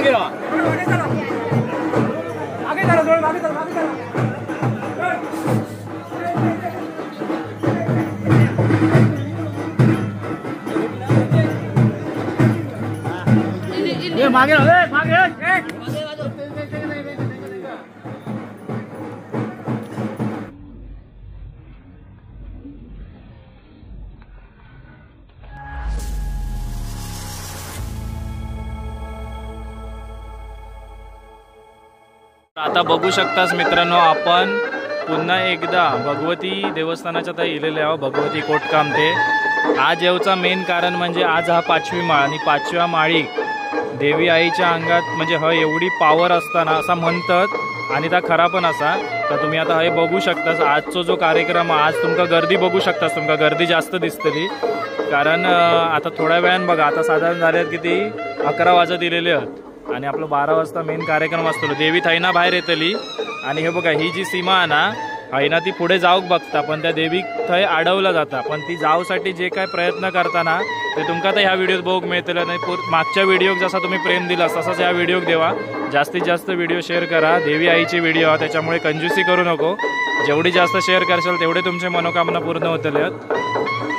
मागे राहा. मागे मागे. आता बघू शकतास मित्रांनो, आपण पुन्हा एकदा भगवती देवस्थानाच्या आता इलेले आहोत, भगवती कोटकामते. आज येऊचा मेन कारण म्हणजे आज हा 5वी माळ आणि 5व्या माळी देवी आईच्या अंगात म्हणजे एवढी पावर असताना असं म्हणतात आणि त्या खरा पण असा. तर तुम्ही आता हे बघू शकतास आजचा जो कार्यक्रम, आज तुमका गर्दी बघू शकतास, तुमका गर्दी जास्त दिसतली. कारण आता थोड्या वेळान बघा, आता साधारण झाले किती 11 वाजत दिलेले आहेत आणि आपलं 12 वाजता मेन कार्यक्रम असतो. देवी थैना बाहेर येतली आणि हे बघा, ही जी सीमा आहे ना, हायना ती पुढे जाऊक बघता, पण त्या देवी थंय अडवला जाता. पण ती जाऊसाठी जे काय प्रयत्न करताना ते तुमका तर ह्या व्हिडिओत बघूक मिळतलं नाही. मागच्या व्हिडिओक जसा तुम्ही प्रेम दिलास तसाच या व्हिडिओक देवा. जास्तीत जास्त व्हिडिओ शेअर करा. देवी आईची व्हिडिओ, त्याच्यामुळे कंजूसी करू नको. जेवढी जास्त शेअर करशाल तेवढे तुमचे मनोकामना पूर्ण होतले आहेत.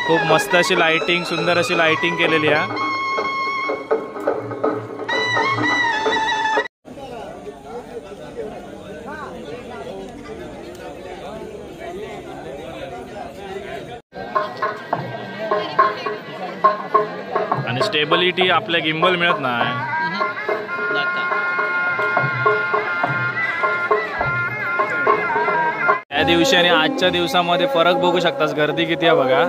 खूप मस्त अशी लाइटिंग, सुंदर अशी लाइटिंग केलेली आहे. आणि स्टेबिलिटी आपल्या गिम्बल मिळत नाही. त्या दिवशी आणि आजच्या दिवसामध्ये फरक बघू शकतास. गर्दी किती आहे बघा.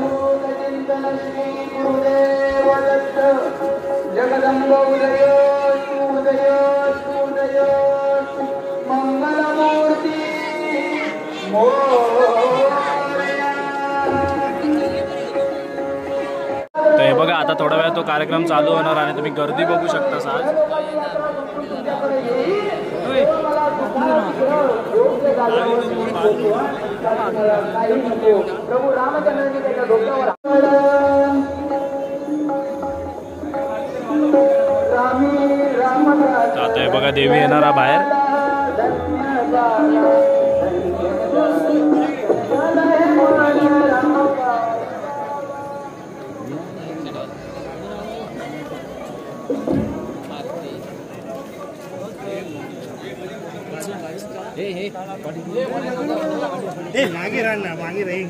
तर हे बघा, आता थोडा वेळ तो कार्यक्रम चालू होणार आणि तुम्ही गर्दी बघू शकतास आज. आता हे बघा, देवी येणार बाहेर. मागे राह ना, मागे राहील.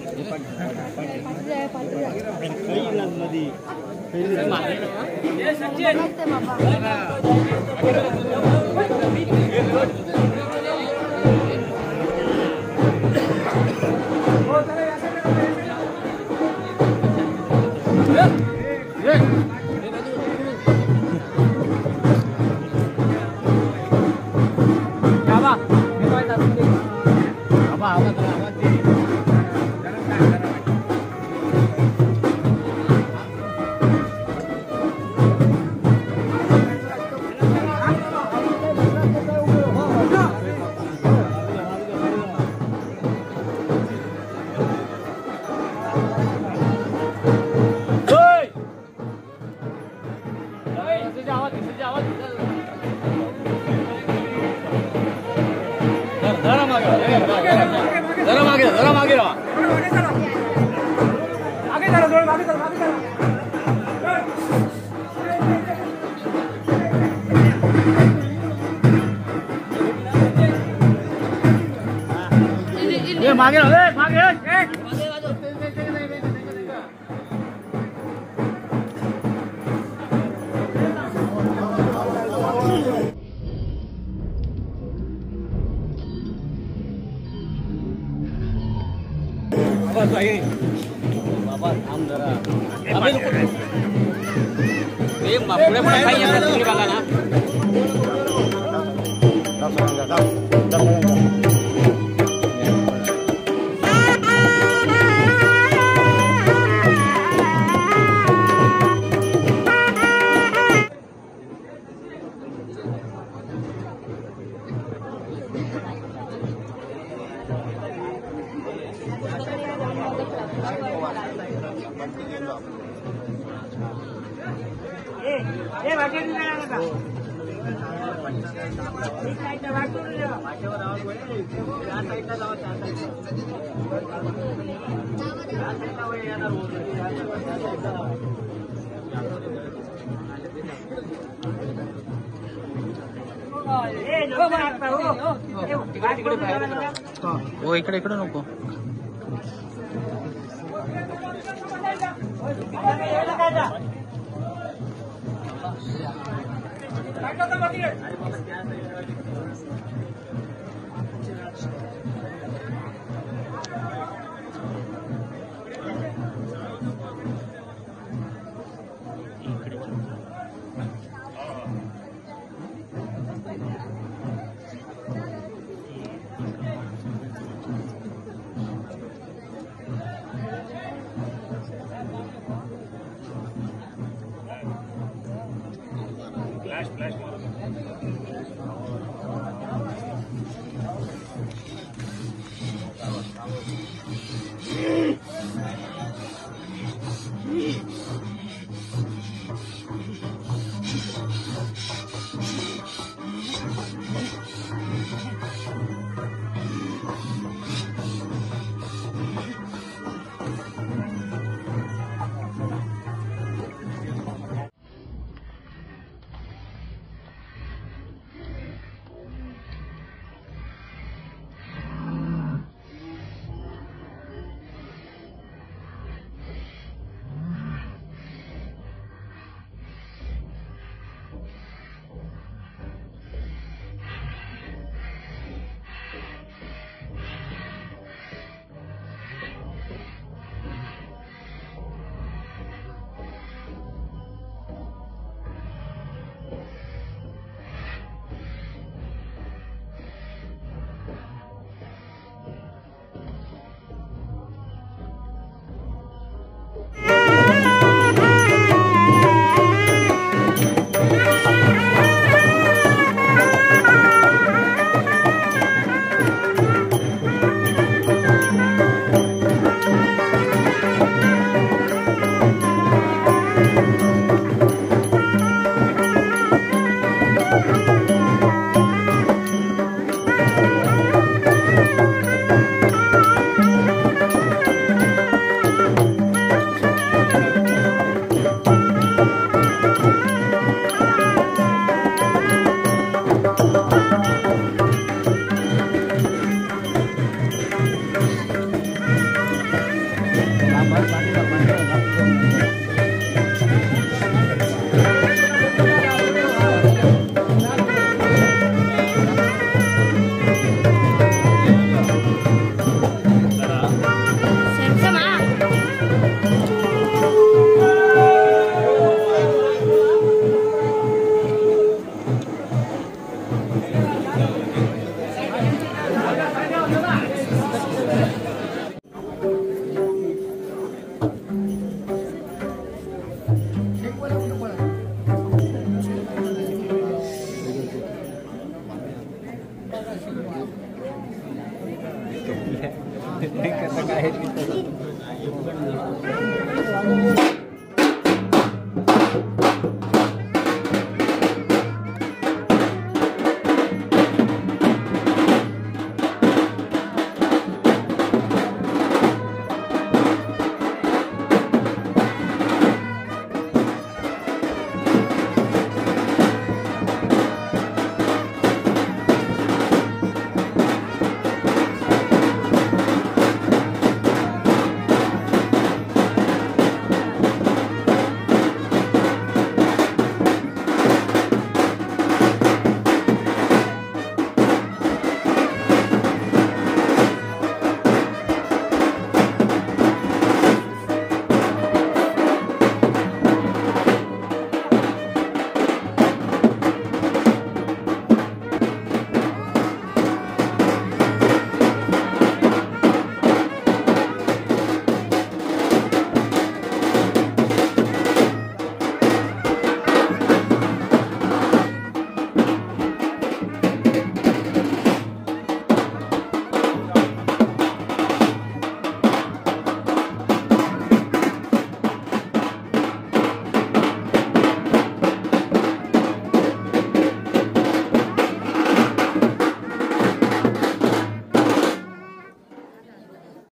जरा मागे राहा. मागे बाबा थांब जरा. पुढे पुढे काही येणार तुम्ही बघा ना. हो इकडे इकडे नको.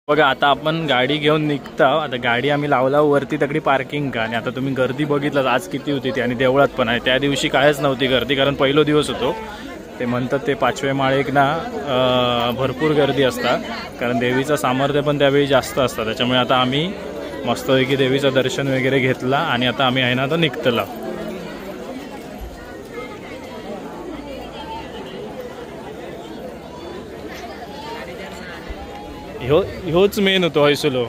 बघा आता आपण गाडी घेऊन निघता. आता गाडी आम्ही लावला वरती तगडी पार्किंग का. आणि आता तुम्ही गर्दी बघितलं आज किती होती ती. आणि देवळात पण आहे. त्या दिवशी कायच नव्हती गर्दी कारण पहिलो दिवस होतो. ते म्हणतात ते 5वे माळेक ना भरपूर गर्दी असतात कारण देवीचं सामर्थ्य पण त्यावेळी जास्त असतं. त्याच्यामुळे आता आम्ही मस्तपैकी देवीचं दर्शन वगैरे घेतला आणि आता आम्ही आहे ना आता निघतला. ह्योच मेन होतो हैसुलो.